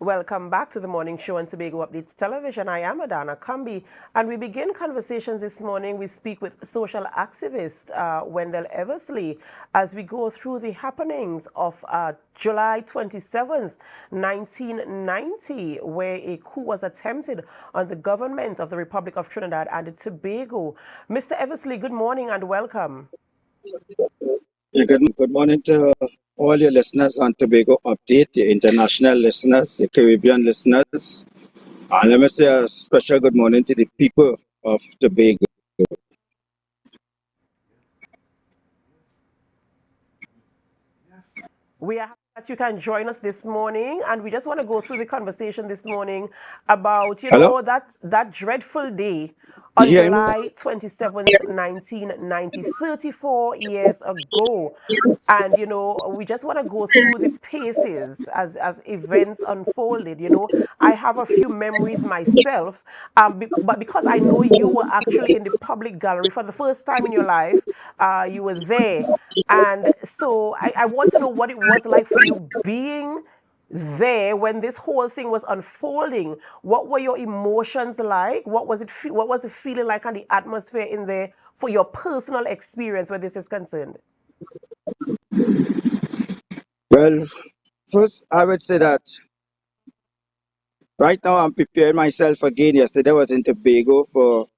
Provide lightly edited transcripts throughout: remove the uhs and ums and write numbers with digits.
Welcome back to the morning show on Tobago Updates Television. I am Adanna Combie, and we begin conversations this morning. We speak with social activist Wendel Eversley as we go through the happenings of July 27th, 1990, where a coup was attempted on the government of the Republic of Trinidad and Tobago. Mr. Eversley, good morning and welcome. Yeah, good morning to all your listeners on Tobago Update, the international listeners, the Caribbean listeners. And let me say a special good morning to the people of Tobago. We are happy that you can join us this morning, and we just want to go through the conversation this morning about, Hello? that dreadful day You on hear me? July 27th, 1990, 34 years ago. And, we just want to go through the paces as events unfolded. I have a few memories myself, but because I know you were actually in the public gallery for the first time in your life, you were there. And so I want to know what it was like for you being there when this whole thing was unfolding. What were your emotions like? What was the feeling like and the atmosphere in there for your personal experience where this is concerned? Well, first, I would say that right now I'm preparing myself again. Yesterday I was in Tobago for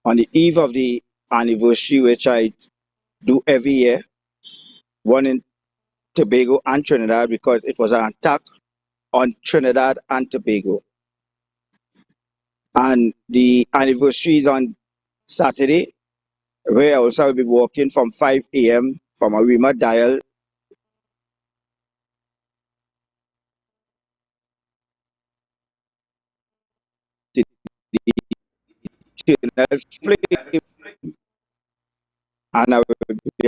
on the eve of the anniversary, which I do every year, one in Tobago and Trinidad, because it was an attack on Trinidad and Tobago. And the anniversary is on Saturday, where I also will be working from 5 a.m. from a remote dial to the eternal flame. And I will be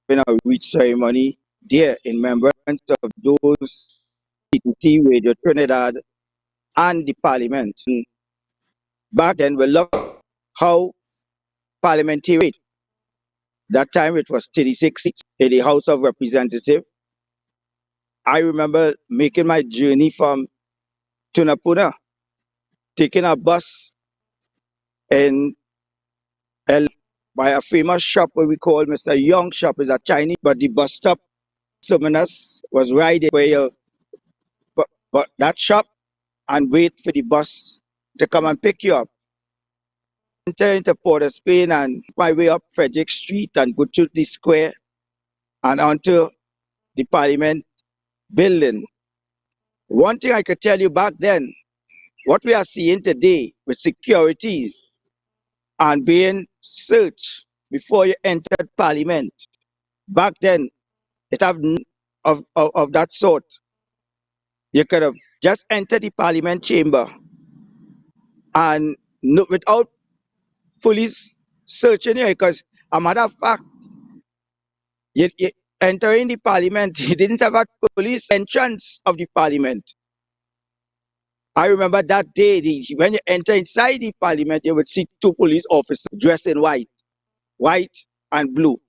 having a wreath ceremony there in remembrance of those TTT Radio Trinidad and the Parliament. Back then, we looked how parliamentary that time it was 36 seats in the House of Representatives. I remember making my journey from Tunapuna, taking a bus in L by a famous shop where we call Mr. Young shop is a Chinese, but the bus stop terminus was right there where you but that shop and wait for the bus to come and pick you up. Enter into Port of Spain and my way up Frederick Street and go to the square and onto the Parliament building. One thing I could tell you back then, what we are seeing today with security and being searched before you entered Parliament, back then it have none of that sort. You could have just entered the Parliament chamber and no, without police searching you, because a matter of fact, you entering the Parliament, you didn't have a police entrance of the Parliament. I remember that day, when you enter inside the Parliament, you would see two police officers dressed in white and blue,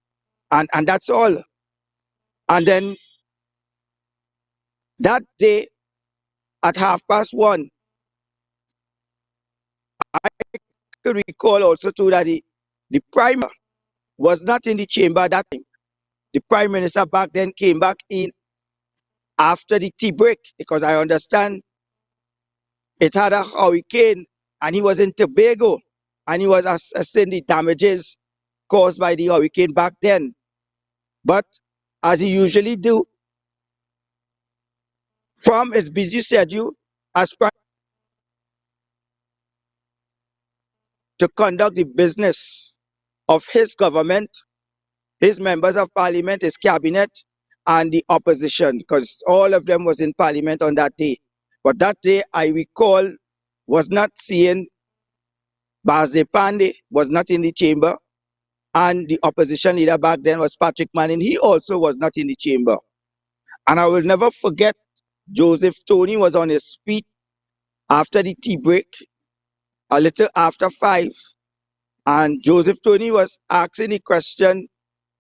and that's all. And then that day at 1:30, I could recall also too that the Prime was not in the chamber that time. The Prime Minister back then came back in after the tea break because I understand it had a hurricane and he was in Tobago and he was assessing the damages caused by the hurricane back then. But as he usually do, from his busy schedule as Prime to conduct the business of his government, his members of parliament, his cabinet, and the opposition, because all of them was in parliament on that day. But that day, I recall, was not seeing Basde Pandey, was not in the chamber, and the opposition leader back then was Patrick Manning. He also was not in the chamber. And I will never forget, Joseph Tony was on his feet after the tea break, a little after 5, and Joseph Tony was asking the question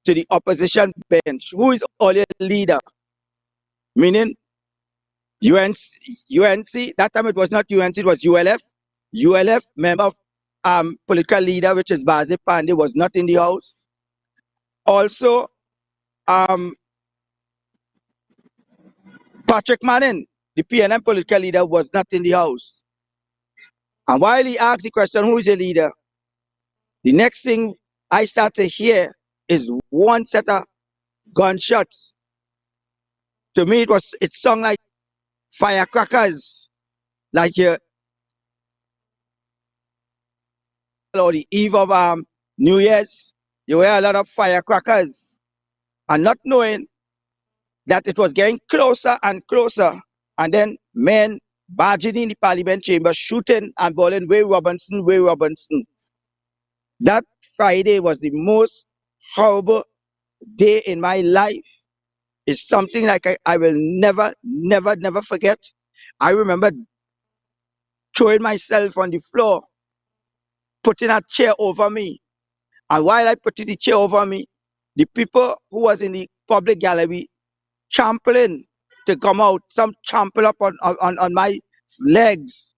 to the opposition bench. Who is all your leader? Meaning UNC, that time it was not UNC, it was ULF. ULF, member of political leader, which is Bazi Pandey, was not in the house. Also, um, Patrick Manning, the PNM political leader, was not in the house. And while he asked the question, who is the leader? The next thing I start to hear is one set of gunshots. To me, it sounded like firecrackers, like or the eve of New Year's. You hear a lot of firecrackers, and not knowing that it was getting closer and closer, and then men barging in the Parliament chamber, shooting and bawling, "Way Robinson, way Robinson." That Friday was the most horrible day in my life. It's something like I will never, never, never forget. I remember throwing myself on the floor, putting a chair over me. And while I put the chair over me, the people who was in the public gallery trampling to come out, some trample up on my legs.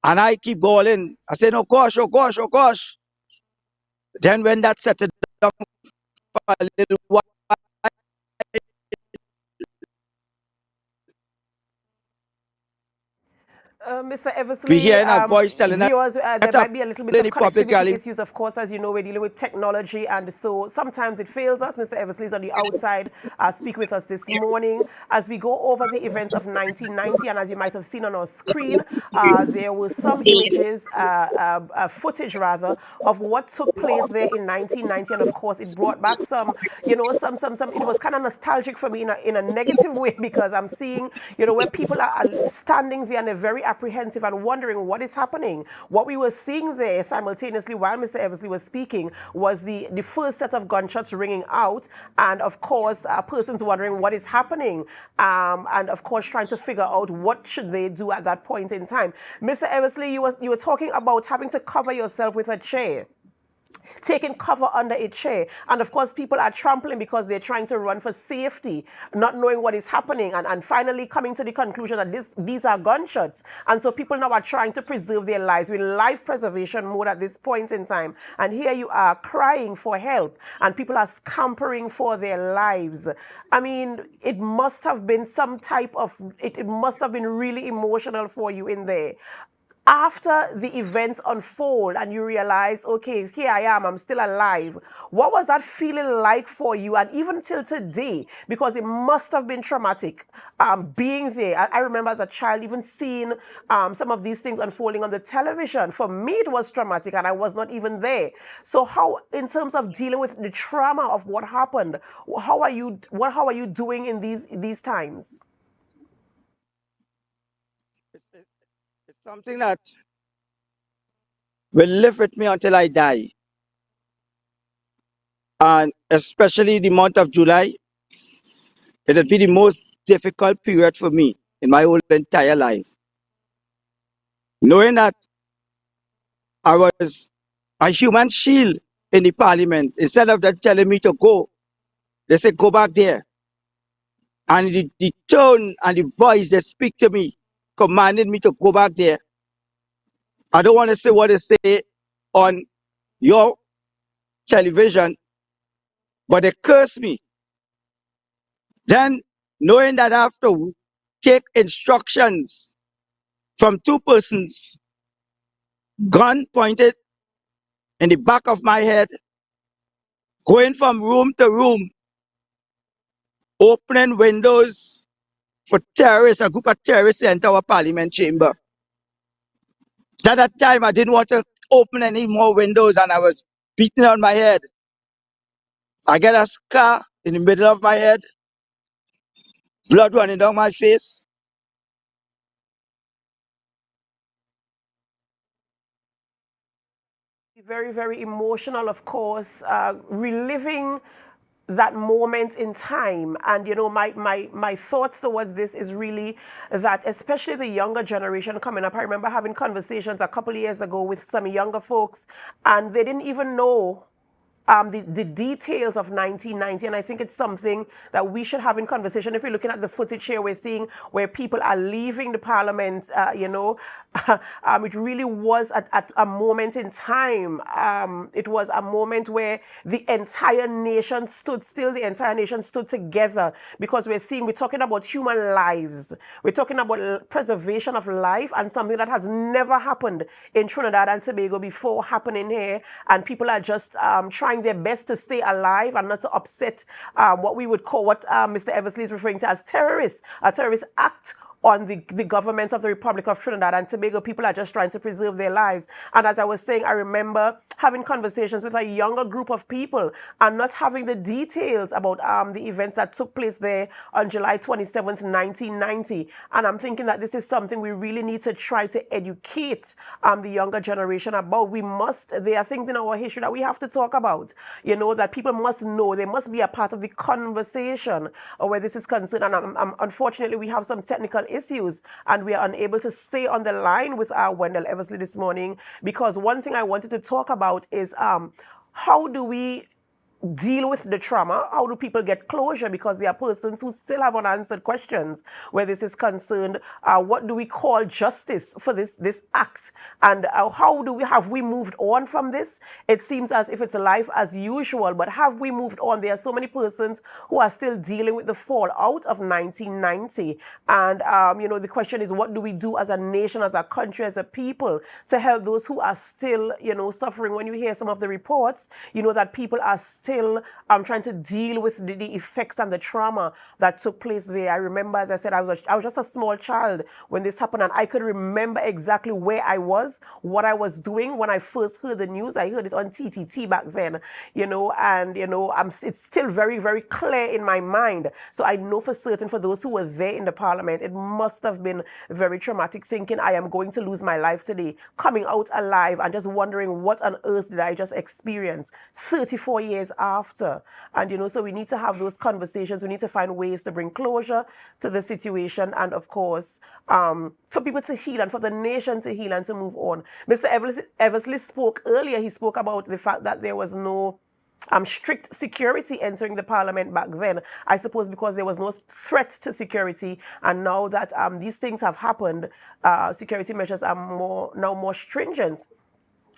And I keep bawling. I said, "Oh gosh, oh gosh, oh gosh." Then when that settled down for a little while, Mr. we Eversley, hearing a voice telling us, viewers, there "Get up might be a little bit in of the public connectivity gallery." issues, of course, as you know, we're dealing with technology, and so sometimes it fails us. Mr. Eversley is on the outside, speak with us this morning as we go over the events of 1990, and as you might have seen on our screen, there were some images, footage rather, of what took place there in 1990, and of course, it brought back some, some. It was kind of nostalgic for me in a negative way because I'm seeing, where people are standing there and they're very apprehensive and wondering what is happening. What we were seeing there simultaneously while Mr. Eversley was speaking was the first set of gunshots ringing out, and of course, persons wondering what is happening, and of course, trying to figure out what should they do at that point in time. Mr. Eversley, you were talking about having to cover yourself with a chair, taking cover under a chair. And of course, people are trampling because they're trying to run for safety, not knowing what is happening, and finally coming to the conclusion that these are gunshots. And so people now are trying to preserve their lives with life preservation mode at this point in time. And here you are crying for help, and people are scampering for their lives. I mean, it must have been some type of, it must have been really emotional for you in there after the events unfold and you realize, okay, here I am, I'm still alive. What was that feeling like for you? And even till today, because it must have been traumatic being there. I remember as a child even seeing some of these things unfolding on the television. For me, it was traumatic and I was not even there. So how, in terms of dealing with the trauma of what happened, how are you doing in these times? It's something that will live with me until I die. And especially the month of July, it will be the most difficult period for me in my whole entire life. Knowing that I was a human shield in the parliament, instead of them telling me to go, they say, "Go back there." And the tone and the voice they speak to me, commanded me to go back there. I don't want to say what they say on your television, but they curse me. Then, knowing that I have to take instructions from two persons, gun pointed in the back of my head, going from room to room, opening windows for terrorists, a group of terrorists to enter our parliament chamber. At that time, I didn't want to open any more windows and I was beating on my head. I get a scar in the middle of my head, blood running down my face. Very, very emotional, of course, reliving that moment in time. And my thoughts towards this is really that, especially the younger generation coming up, I remember having conversations a couple of years ago with some younger folks, and they didn't even know the details of 1990, and I think it's something that we should have in conversation. If we're looking at the footage here, we're seeing where people are leaving the parliament. It really was at a moment in time. It was a moment where the entire nation stood still, the entire nation stood together, because we're talking about human lives. We're talking about preservation of life, and something that has never happened in Trinidad and Tobago before happening here. And people are just trying their best to stay alive and not to upset what we would call, what Mr. Eversley is referring to as terrorists, a terrorist act on the government of the Republic of Trinidad and Tobago. People are just trying to preserve their lives. And as I was saying, I remember having conversations with a younger group of people and not having the details about the events that took place there on July 27th, 1990. And I'm thinking that this is something we really need to try to educate the younger generation about. There are things in our history that we have to talk about, that people must know. They must be a part of the conversation where this is concerned. And unfortunately, we have some technical issues and we are unable to stay on the line with Wendel Eversley this morning, because one thing I wanted to talk about is how do we deal with the trauma? How do people get closure? Because there are persons who still have unanswered questions where this is concerned. What do we call justice for this act? And have we moved on from this? It seems as if it's life as usual, but have we moved on? There are so many persons who are still dealing with the fallout of 1990. And, the question is, what do we do as a nation, as a country, as a people to help those who are still, suffering? When you hear some of the reports, that people are still trying to deal with the effects and the trauma that took place there. I remember, as I said, I was just a small child when this happened, and I could remember exactly where I was, what I was doing when I first heard the news. I heard it on TTT back then, it's still very, very clear in my mind. So I know for certain, for those who were there in the parliament, it must have been very traumatic, thinking I am going to lose my life today, coming out alive and just wondering what on earth did I just experience 34 years after. And so we need to have those conversations. We need to find ways to bring closure to the situation, and of course for people to heal and for the nation to heal and to move on. Mr. Eversley spoke earlier. He spoke about the fact that there was no strict security entering the parliament back then. I suppose because there was no threat to security, and now that these things have happened, security measures are more stringent.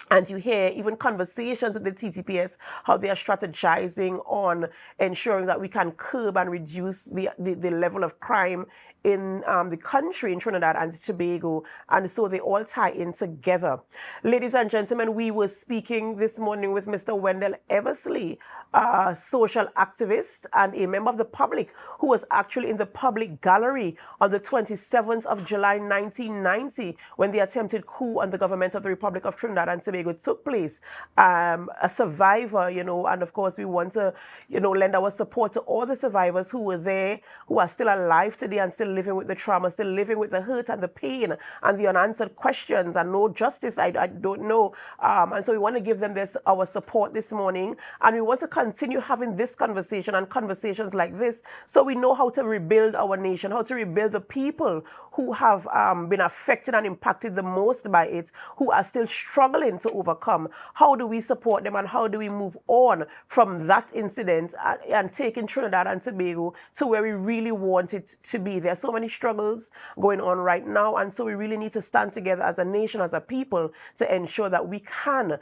And you hear even conversations with the TTPS, how they are strategizing on ensuring that we can curb and reduce the level of crime in the country, in Trinidad and Tobago. And so they all tie in together. Ladies and gentlemen, we were speaking this morning with Mr. Wendel Eversley, a social activist and a member of the public who was actually in the public gallery on the 27th of July 1990 when the attempted coup on the government of the Republic of Trinidad and Tobago took place. A survivor, and of course we want to, lend our support to all the survivors who were there, who are still alive today and still living with the trauma, still living with the hurt and the pain and the unanswered questions and no justice. I don't know. And so we want to give them our support this morning, and we want to continue having this conversation and conversations like this, so we know how to rebuild our nation, how to rebuild the people who have been affected and impacted the most by it, who are still struggling to overcome. How do we support them, and how do we move on from that incident and taking Trinidad and Tobago to where we really want it to be? There are so many struggles going on right now, and so we really need to stand together as a nation, as a people, to ensure that we can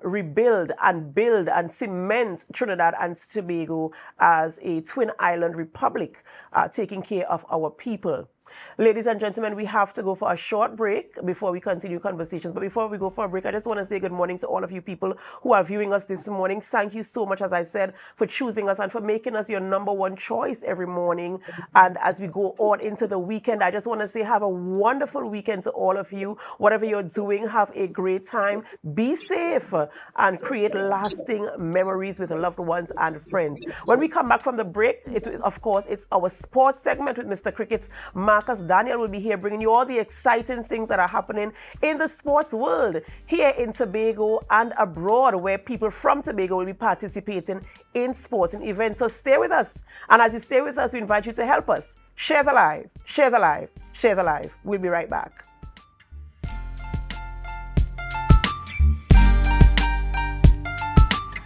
rebuild and build and cement Trinidad and Tobago as a twin island republic, taking care of our people. Ladies and gentlemen, we have to go for a short break before we continue conversations. But before we go for a break, I just want to say good morning to all of you people who are viewing us this morning. Thank you so much, as I said, for choosing us and for making us your number one choice every morning. And as we go on into the weekend, I just want to say have a wonderful weekend to all of you. Whatever you're doing, have a great time. Be safe and create lasting memories with loved ones and friends. When we come back from the break, of course, it's our sports segment with Mr. Cricket's Marcus Daniel will be here bringing you all the exciting things that are happening in the sports world here in Tobago and abroad, where people from Tobago will be participating in sporting events. So stay with us. And as you stay with us, we invite you to help us share the live, share the live, share the live. We'll be right back.